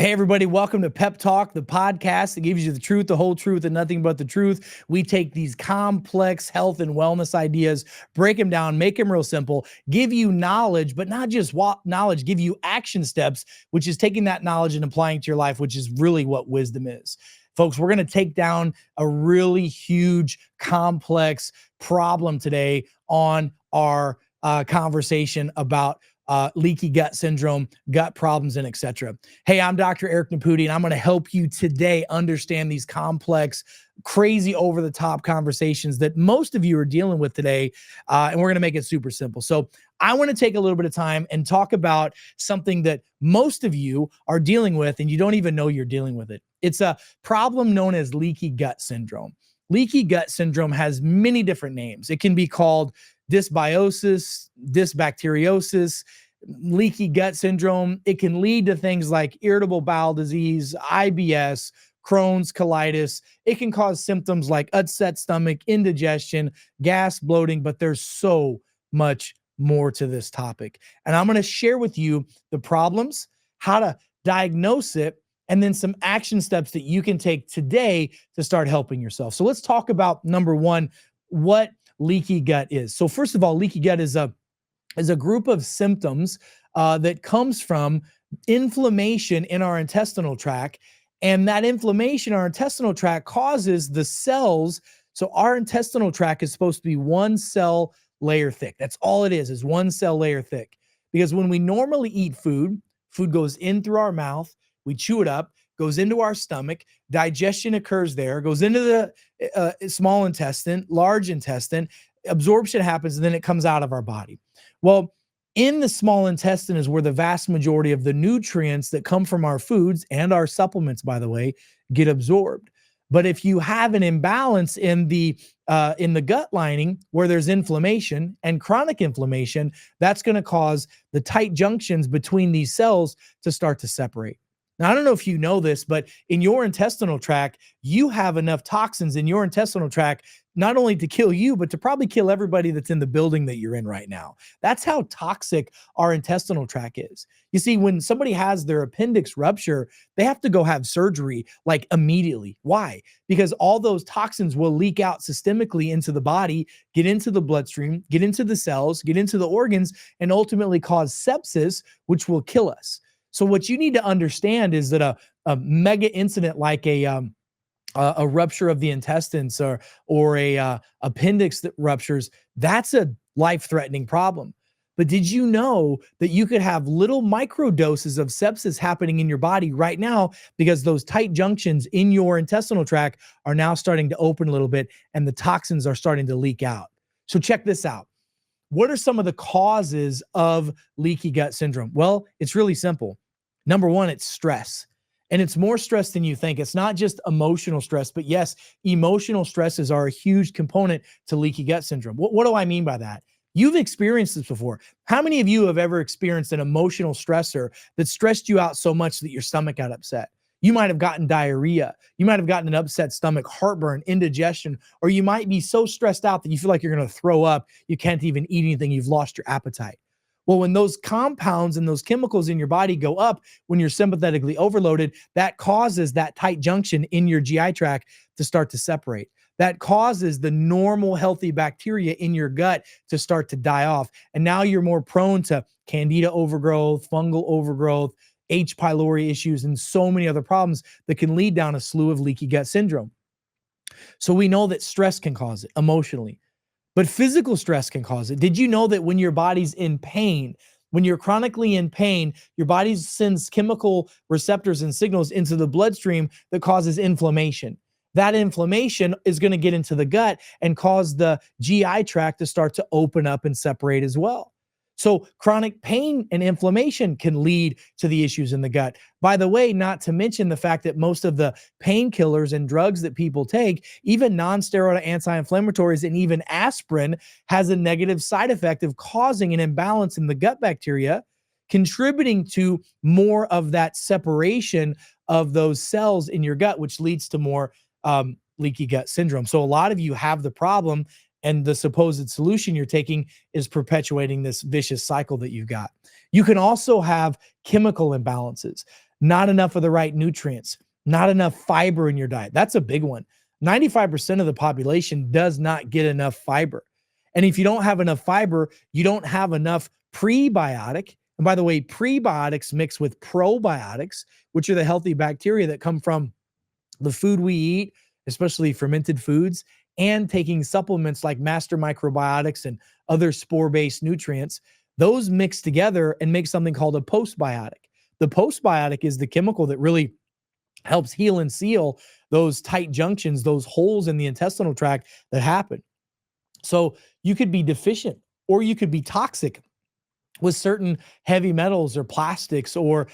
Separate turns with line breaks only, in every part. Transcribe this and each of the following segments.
Hey, everybody, welcome to Pep Talk, the podcast that gives you the truth, the whole truth, and nothing but the truth. We take these complex health and wellness ideas, break them down, make them real simple, give you knowledge, but not just knowledge, give you action steps, which is taking that knowledge and applying to your life, which is really what wisdom is. Folks, we're going to take down a really huge, complex problem today on our conversation about leaky gut syndrome, gut problems, and etc. Hey, I'm Dr. Eric Nepute, and I'm going to help you today understand these complex, crazy, over-the-top conversations that most of you are dealing with today, and we're going to make it super simple. So I want to take a little bit of time and talk about something that most of you are dealing with, and you don't even know you're dealing with it. It's a problem known as leaky gut syndrome. Leaky gut syndrome has many different names. It can be called dysbiosis, dysbacteriosis, leaky gut syndrome. It can lead to things like irritable bowel disease, IBS, Crohn's, colitis. It can cause symptoms like upset stomach, indigestion, gas, bloating, but there's so much more to this topic. And I'm going to share with you the problems, how to diagnose it, and then some action steps that you can take today to start helping yourself. So let's talk about number one, what leaky gut is. So first of all, leaky gut is a group of symptoms that comes from inflammation in our intestinal tract. And that inflammation in our intestinal tract causes the cells. So our intestinal tract is supposed to be one cell layer thick. That's all it is one cell layer thick. Because when we normally eat food, food goes in through our mouth, we chew it up, goes into our stomach, digestion occurs there, goes into the small intestine, large intestine, absorption happens, and then it comes out of our body. Well, in the small intestine is where the vast majority of the nutrients that come from our foods and our supplements, by the way, get absorbed. But if you have an imbalance in the gut lining where there's inflammation and chronic inflammation, that's going to cause the tight junctions between these cells to start to separate. Now, I don't know if you know this, but in your intestinal tract, you have enough toxins in your intestinal tract not only to kill you, but to probably kill everybody that's in the building that you're in right now. That's how toxic our intestinal tract is. You see, when somebody has their appendix rupture, they have to go have surgery like immediately. Why? Because all those toxins will leak out systemically into the body, get into the bloodstream, get into the cells, get into the organs, and ultimately cause sepsis, which will kill us. So what you need to understand is that a mega incident like a rupture of the intestines or a appendix that ruptures, that's a life-threatening problem. But did you know that you could have little micro doses of sepsis happening in your body right now because those tight junctions in your intestinal tract are now starting to open a little bit and the toxins are starting to leak out? So check this out. What are some of the causes of leaky gut syndrome? Well, it's really simple. Number one, it's stress. And it's more stress than you think. It's not just emotional stress, but yes, emotional stresses are a huge component to leaky gut syndrome. What do I mean by that? You've experienced this before. How many of you have ever experienced an emotional stressor that stressed you out so much that your stomach got upset? You might have gotten diarrhea. You might have gotten an upset stomach, heartburn, indigestion, or you might be so stressed out that you feel like you're going to throw up. You can't even eat anything. You've lost your appetite. Well, when those compounds and those chemicals in your body go up, when you're sympathetically overloaded, that causes that tight junction in your GI tract to start to separate. That causes the normal healthy bacteria in your gut to start to die off. And now you're more prone to candida overgrowth, fungal overgrowth, H. pylori issues, and so many other problems that can lead down a slew of leaky gut syndrome. So we know that stress can cause it emotionally. But physical stress can cause it. Did you know that when your body's in pain, when you're chronically in pain, your body sends chemical receptors and signals into the bloodstream that causes inflammation? That inflammation is going to get into the gut and cause the GI tract to start to open up and separate as well. So chronic pain and inflammation can lead to the issues in the gut. By the way, not to mention the fact that most of the painkillers and drugs that people take, even non-steroidal anti-inflammatories and even aspirin, has a negative side effect of causing an imbalance in the gut bacteria, contributing to more of that separation of those cells in your gut, which leads to more leaky gut syndrome. So a lot of you have the problem, and the supposed solution you're taking is perpetuating this vicious cycle that you've got. You can also have chemical imbalances. not enough of the right nutrients, not enough fiber in your diet. That's a big one. 95% of the population does not get enough fiber. And if you don't have enough fiber, you don't have enough prebiotic. And by the way, prebiotics mix with probiotics, which are the healthy bacteria that come from the food we eat, especially fermented foods, and taking supplements like master microbiotics and other spore-based nutrients. Those mix together and make something called a postbiotic. The postbiotic is the chemical that really helps heal and seal those tight junctions, those holes in the intestinal tract that happen. So you could be deficient or you could be toxic with certain heavy metals or plastics or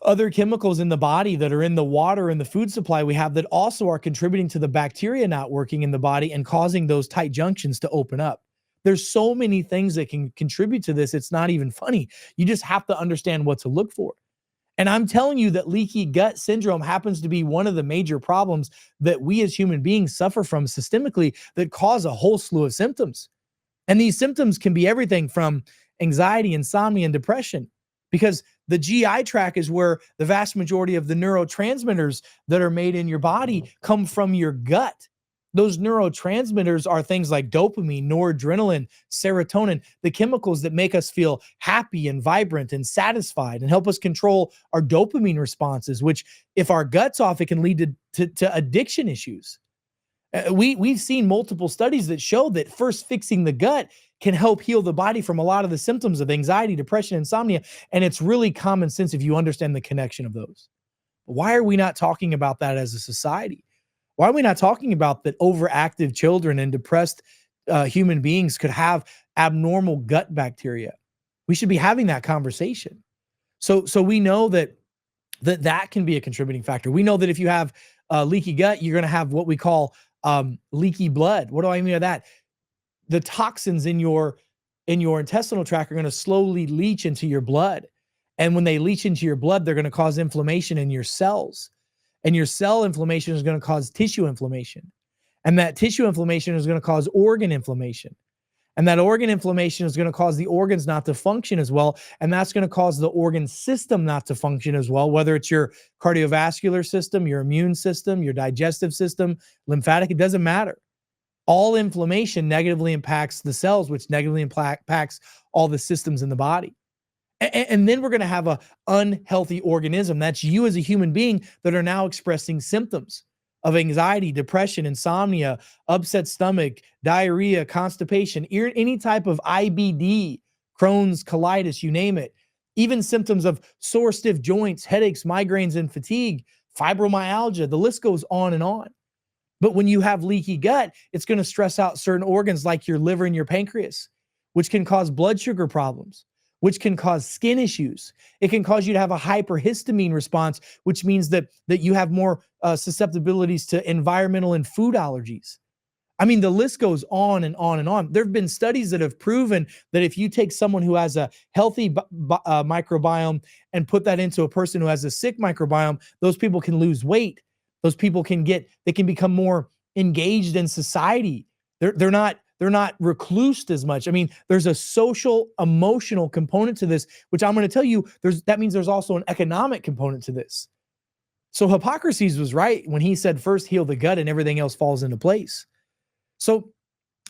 other chemicals in the body that are in the water and the food supply we have that also are contributing to the bacteria not working in the body and causing those tight junctions to open up. There's so many things that can contribute to this. It's not even funny. You just have to understand what to look for. And I'm telling you that leaky gut syndrome happens to be one of the major problems that we as human beings suffer from systemically that cause a whole slew of symptoms. And these symptoms can be everything from anxiety, insomnia, and depression, because the GI tract is where the vast majority of the neurotransmitters that are made in your body come from your gut. Those neurotransmitters are things like dopamine, noradrenaline, serotonin, the chemicals that make us feel happy and vibrant and satisfied and help us control our dopamine responses, which if our gut's off, it can lead to addiction issues. We've seen multiple studies that show that first fixing the gut can help heal the body from a lot of the symptoms of anxiety, depression, insomnia. And it's really common sense if you understand the connection of those. Why are we not talking about that as a society? Why are we not talking about that overactive children and depressed human beings could have abnormal gut bacteria? We should be having that conversation. So we know that can be a contributing factor. We know that if you have leaky gut, you're going to have what we call leaky blood. What do I mean by that? The toxins in your intestinal tract are going to slowly leach into your blood. And when they leach into your blood, they're going to cause inflammation in your cells. And your cell inflammation is going to cause tissue inflammation. And that tissue inflammation is going to cause organ inflammation. And that organ inflammation is going to cause the organs not to function as well. And that's going to cause the organ system not to function as well, whether it's your cardiovascular system, your immune system, your digestive system, lymphatic, it doesn't matter. All inflammation negatively impacts the cells, which negatively impacts all the systems in the body. And then we're going to have an unhealthy organism. That's you as a human being that are now expressing symptoms of anxiety, depression, insomnia, upset stomach, diarrhea, constipation, any type of IBD, Crohn's, colitis, you name it. Even symptoms of sore, stiff joints, headaches, migraines, and fatigue, fibromyalgia, the list goes on and on. But when you have leaky gut, it's going to stress out certain organs like your liver and your pancreas, which can cause blood sugar problems, which can cause skin issues. It can cause you to have a hyperhistamine response, which means that you have more susceptibilities to environmental and food allergies. I mean, the list goes on and on and on. There have been studies that have proven that if you take someone who has a healthy microbiome and put that into a person who has a sick microbiome, those people can lose weight. Those people can become more engaged in society. They're not reclused as much. I mean, there's a social, emotional component to this, which I'm going to tell you, that means there's also an economic component to this. So Hippocrates was right when he said first heal the gut and everything else falls into place. So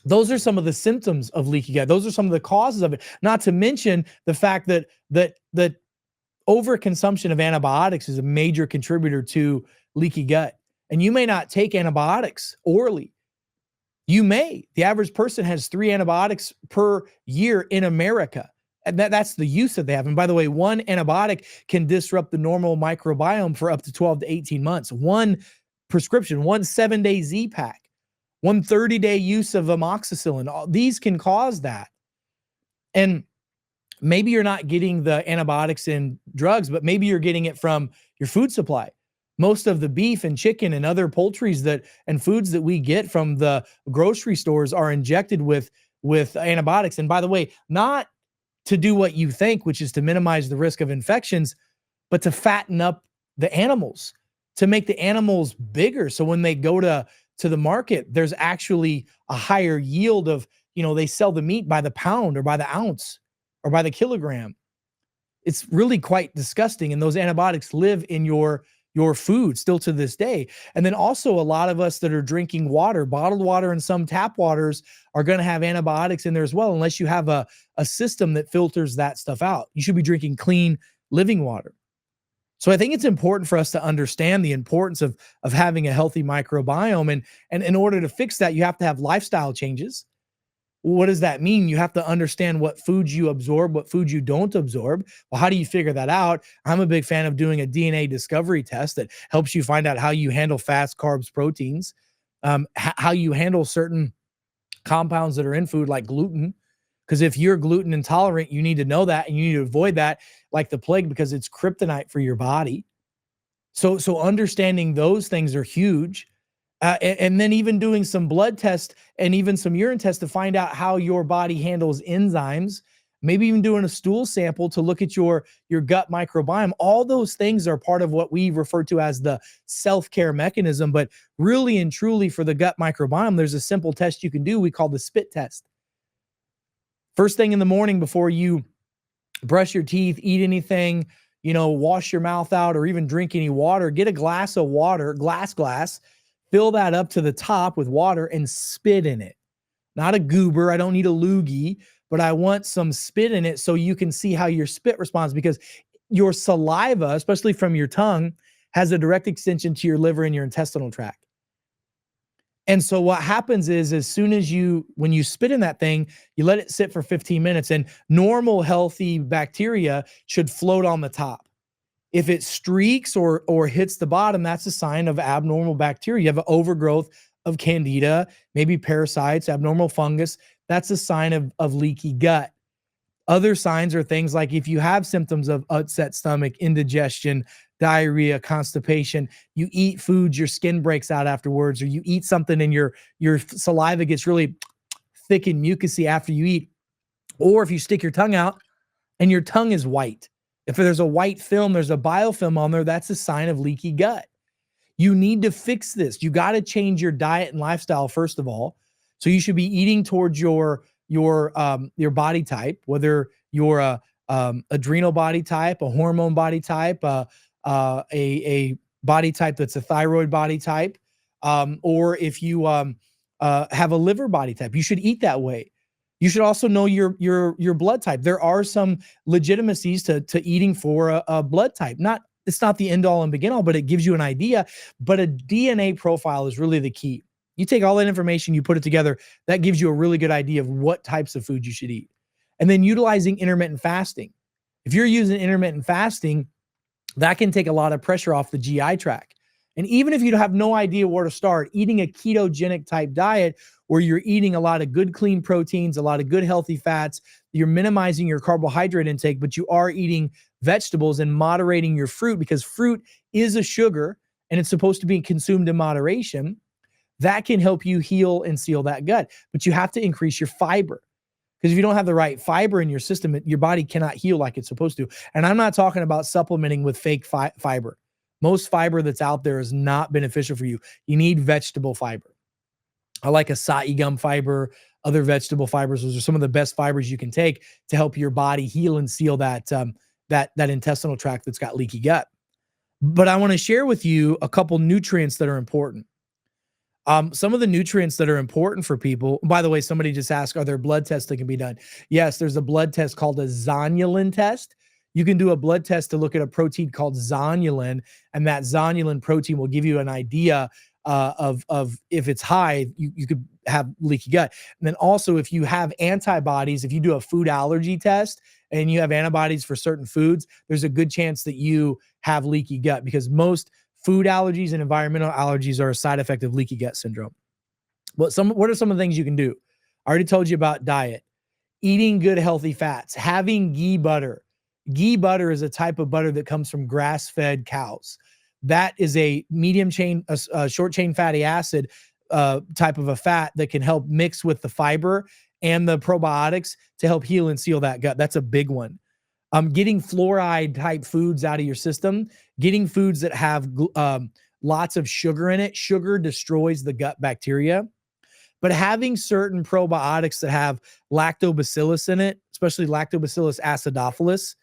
those are some of the symptoms of leaky gut. Those are some of the causes of it. Not to mention the fact that overconsumption of antibiotics is a major contributor to leaky gut. And you may not take antibiotics orally. You may. The average person has 3 antibiotics per year in America. And that's the use that they have. And by the way, one antibiotic can disrupt the normal microbiome for up to 12 to 18 months. One prescription, one 7-day Z-Pack, one 30-day use of amoxicillin. All these can cause that. And maybe you're not getting the antibiotics in drugs, but maybe you're getting it from your food supply. Most of the beef and chicken and other poultries and foods that we get from the grocery stores are injected with antibiotics. And by the way, not to do what you think, which is to minimize the risk of infections, but to fatten up the animals, to make the animals bigger. So when they go to the market, there's actually a higher yield of, they sell the meat by the pound or by the ounce or by the kilogram. It's really quite disgusting. And those antibiotics live in your food still to this day. And then also a lot of us that are drinking water, bottled water and some tap waters are going to have antibiotics in there as well, unless you have a system that filters that stuff out. You should be drinking clean living water. So I think it's important for us to understand the importance of having a healthy microbiome. And in order to fix that, you have to have lifestyle changes. What does that mean? You have to understand what foods you absorb, what foods you don't absorb. Well, how do you figure that out? I'm a big fan of doing a DNA discovery test that helps you find out how you handle fats, carbs, proteins, how you handle certain compounds that are in food like gluten. Because if you're gluten intolerant, you need to know that and you need to avoid that like the plague because it's kryptonite for your body. So understanding those things are huge. And then even doing some blood tests and even some urine tests to find out how your body handles enzymes, maybe even doing a stool sample to look at your gut microbiome. All those things are part of what we refer to as the self-care mechanism. But really and truly for the gut microbiome, there's a simple test you can do we call the spit test. First thing in the morning before you brush your teeth, eat anything, wash your mouth out or even drink any water, get a glass of water, glass, fill that up to the top with water and spit in it. Not a goober. I don't need a loogie, but I want some spit in it so you can see how your spit responds because your saliva, especially from your tongue, has a direct extension to your liver and your intestinal tract. And so what happens is as soon as when you spit in that thing, you let it sit for 15 minutes and normal healthy bacteria should float on the top. If it streaks or hits the bottom, that's a sign of abnormal bacteria. You have an overgrowth of candida, maybe parasites, abnormal fungus. That's a sign of leaky gut. Other signs are things like if you have symptoms of upset stomach, indigestion, diarrhea, constipation, you eat foods, your skin breaks out afterwards, or you eat something and your saliva gets really thick and mucousy after you eat, or if you stick your tongue out and your tongue is white. If there's a white film, there's a biofilm on there, that's a sign of leaky gut. You need to fix this. You got to change your diet and lifestyle first of all. So you should be eating towards your body type, whether you're a adrenal body type, a hormone body type, a body type that's a thyroid body type, or if you have a liver body type, you should eat that way. You should also know your blood type. There are some legitimacies to eating for a blood type. It's not the end all and begin all, but it gives you an idea. But a DNA profile is really the key. You take all that information, you put it together, that gives you a really good idea of what types of food you should eat. And then utilizing intermittent fasting. If you're using intermittent fasting, that can take a lot of pressure off the GI tract. And even if you have no idea where to start, eating a ketogenic type diet where you're eating a lot of good clean proteins, a lot of good healthy fats, you're minimizing your carbohydrate intake, but you are eating vegetables and moderating your fruit because fruit is a sugar and it's supposed to be consumed in moderation. That can help you heal and seal that gut. But you have to increase your fiber. Because if you don't have the right fiber in your system, your body cannot heal like it's supposed to. And I'm not talking about supplementing with fake fiber. Most fiber that's out there is not beneficial for you. You need vegetable fiber. I like acai gum fiber, other vegetable fibers. Those are some of the best fibers you can take to help your body heal and seal that intestinal tract that's got leaky gut. But I want to share with you a couple nutrients that are important. Some of the nutrients that are important for people, by the way, somebody just asked, are there blood tests that can be done? Yes, there's a blood test called a zonulin test. You can do a blood test to look at a protein called zonulin, and that zonulin protein will give you an idea of if it's high, you could have leaky gut. And then also if you have antibodies, if you do a food allergy test and you have antibodies for certain foods, there's a good chance that you have leaky gut because most food allergies and environmental allergies are a side effect of leaky gut syndrome. What are some of the things you can do? I already told you about diet, eating good, healthy fats, having ghee butter. Ghee butter is a type of butter that comes from grass-fed cows. That is a medium chain, short chain fatty acid type of a fat that can help mix with the fiber and the probiotics to help heal and seal that gut. That's a big one. Getting fluoride type foods out of your system, getting foods that have lots of sugar in it. Sugar destroys the gut bacteria, but having certain probiotics that have lactobacillus in it, especially Lactobacillus acidophilus,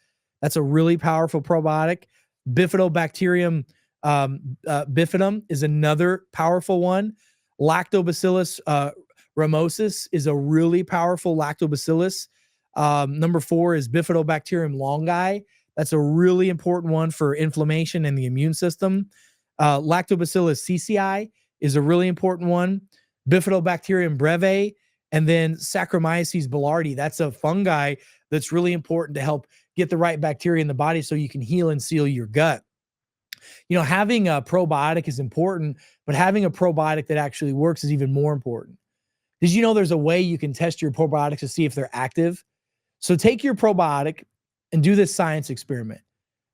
That's a really powerful probiotic. Bifidobacterium bifidum is another powerful one. Lactobacillus ramosis is a really powerful lactobacillus. Number 4 is Bifidobacterium longi. That's a really important one for inflammation and the immune system. Lactobacillus cci is a really important one. Bifidobacterium breve, and then Saccharomyces boulardii. That's a fungi that's really important to help get the right bacteria in the body so you can heal and seal your gut. Having a probiotic is important, but having a probiotic that actually works is even more important. Did you know there's a way you can test your probiotics to see if they're active? So take your probiotic and do this science experiment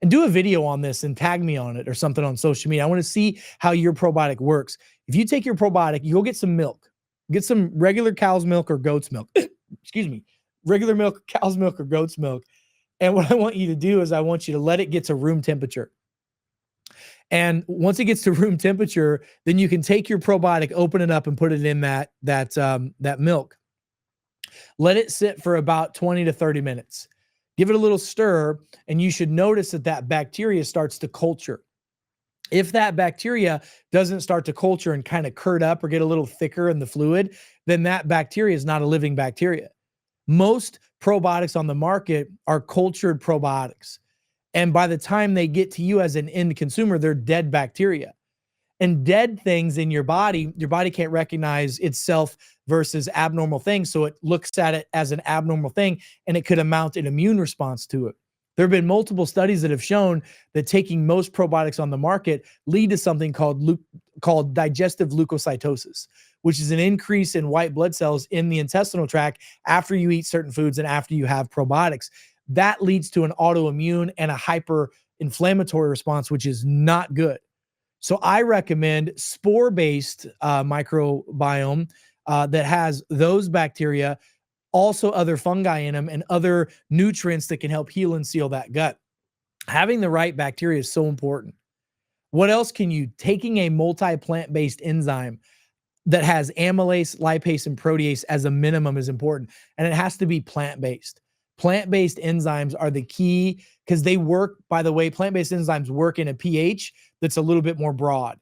and do a video on this and tag me on it or something on social media. I want to see how your probiotic works. If you take your probiotic, you go get some milk, get some regular cow's milk or goat's milk. Excuse me, regular milk, cow's milk or goat's milk. And what I want you to do is I want you to let it get to room temperature. And once it gets to room temperature, then you can take your probiotic, open it up, and put it in that milk. Let it sit for about 20 to 30 minutes. Give it a little stir, and you should notice that bacteria starts to culture. If that bacteria doesn't start to culture and kind of curd up or get a little thicker in the fluid, then that bacteria is not a living bacteria. Most probiotics on the market are cultured probiotics. And by the time they get to you as an end consumer, they're dead bacteria. And dead things in your body can't recognize itself versus abnormal things. So it looks at it as an abnormal thing, and it could amount an immune response to it. There have been multiple studies that have shown that taking most probiotics on the market lead to something called digestive leukocytosis, which is an increase in white blood cells in the intestinal tract after you eat certain foods and after you have probiotics. That leads to an autoimmune and a hyperinflammatory response, which is not good. So I recommend spore-based microbiome that has those bacteria, also other fungi in them, and other nutrients that can help heal and seal that gut. Having the right bacteria is so important. What else can you? Taking a multi-plant-based enzyme that has amylase, lipase, and protease as a minimum is important, and it has to be plant-based. Plant-based enzymes are the key because they work, by the way, plant-based enzymes work in a pH that's a little bit more broad.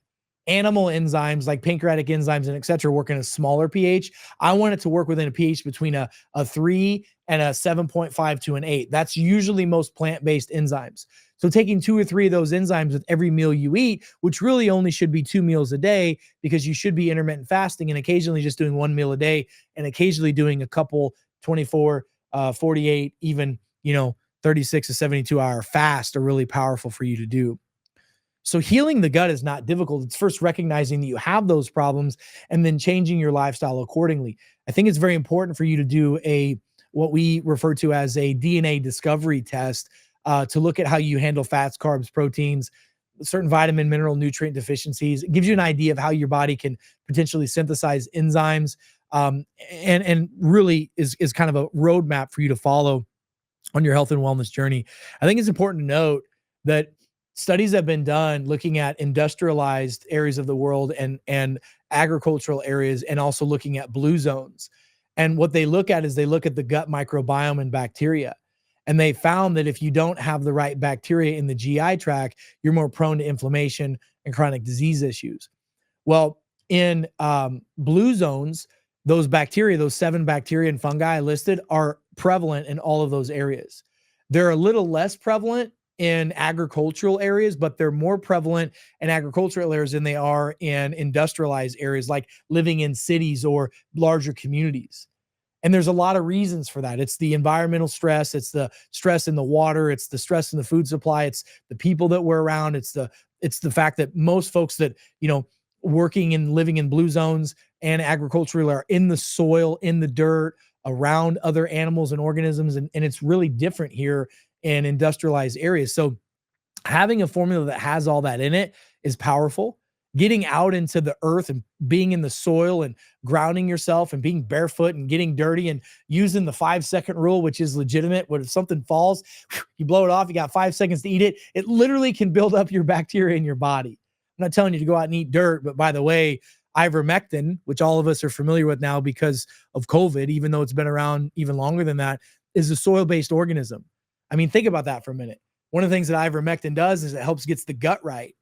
Animal enzymes like pancreatic enzymes and et cetera work in a smaller pH. I want it to work within a pH between a 3 and a 7.5 to an 8. That's usually most plant-based enzymes. So taking 2 or 3 of those enzymes with every meal you eat, which really only should be 2 meals a day because you should be intermittent fasting and occasionally just doing 1 meal a day and occasionally doing a couple 24, 48, even 36 to 72 hour fast are really powerful for you to do. So healing the gut is not difficult. It's first recognizing that you have those problems and then changing your lifestyle accordingly. I think it's very important for you to do what we refer to as a DNA discovery test to look at how you handle fats, carbs, proteins, certain vitamin, mineral, nutrient deficiencies. It gives you an idea of how your body can potentially synthesize enzymes, and really is kind of a roadmap for you to follow on your health and wellness journey. I think it's important to note that studies have been done looking at industrialized areas of the world and agricultural areas, and also looking at blue zones. And what they look at is they look at the gut microbiome and bacteria. And they found that if you don't have the right bacteria in the GI tract, you're more prone to inflammation and chronic disease issues. Well, in blue zones, those bacteria, those 7 bacteria and fungi listed, are prevalent in all of those areas. They're a little less prevalent in agricultural areas, but they're more prevalent in agricultural areas than they are in industrialized areas, like living in cities or larger communities. And there's a lot of reasons for that. It's the environmental stress. It's the stress in the water. It's the stress in the food supply. It's the people that we're around. It's the fact that most folks that, working and living in blue zones and agricultural are in the soil, in the dirt, around other animals and organisms. And it's really different here in industrialized areas. So having a formula that has all that in it is powerful. Getting out into the earth and being in the soil and grounding yourself and being barefoot and getting dirty and using the 5-second rule, which is legitimate. When if something falls, you blow it off, you got 5 seconds to eat it. It literally can build up your bacteria in your body. I'm not telling you to go out and eat dirt, but by the way, ivermectin, which all of us are familiar with now because of COVID, even though it's been around even longer than that, is a soil-based organism. I mean, think about that for a minute. One of the things that ivermectin does is it helps gets the gut right.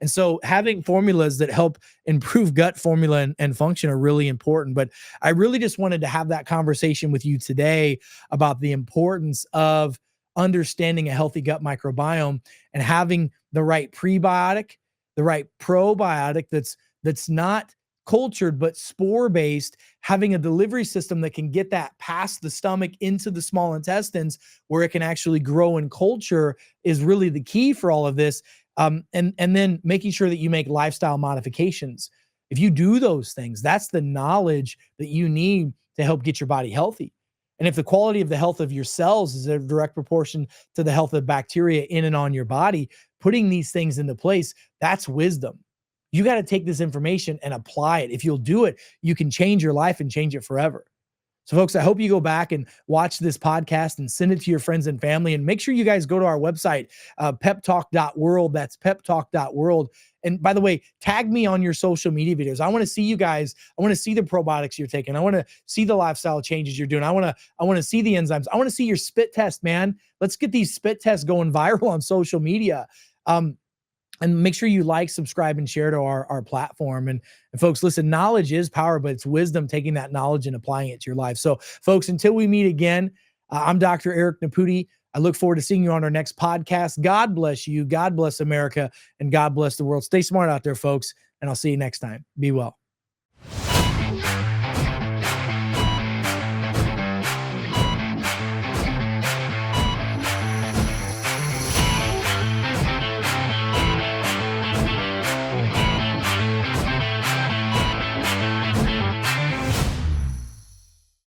And so having formulas that help improve gut formula and function are really important. But I really just wanted to have that conversation with you today about the importance of understanding a healthy gut microbiome and having the right prebiotic, the right probiotic that's not cultured but spore based, having a delivery system that can get that past the stomach into the small intestines where it can actually grow and culture is really the key for all of this. And then making sure that you make lifestyle modifications. If you do those things, that's the knowledge that you need to help get your body healthy. And if the quality of the health of your cells is a direct proportion to the health of bacteria in and on your body, putting these things into place, that's wisdom. You got to take this information and apply it. If you'll do it, you can change your life and change it forever. So, folks, I hope you go back and watch this podcast and send it to your friends and family. And make sure you guys go to our website, PEPTalk.world. That's PEPTalk.world. And by the way, tag me on your social media videos. I want to see you guys. I want to see the probiotics you're taking. I want to see the lifestyle changes you're doing. I want to see the enzymes. I want to see your spit test, man. Let's get these spit tests going viral on social media. And make sure you like, subscribe, and share to our platform. And folks, listen, knowledge is power, but it's wisdom taking that knowledge and applying it to your life. So, folks, until we meet again, I'm Dr. Eric Nepute. I look forward to seeing you on our next podcast. God bless you. God bless America. And God bless the world. Stay smart out there, folks. And I'll see you next time. Be well.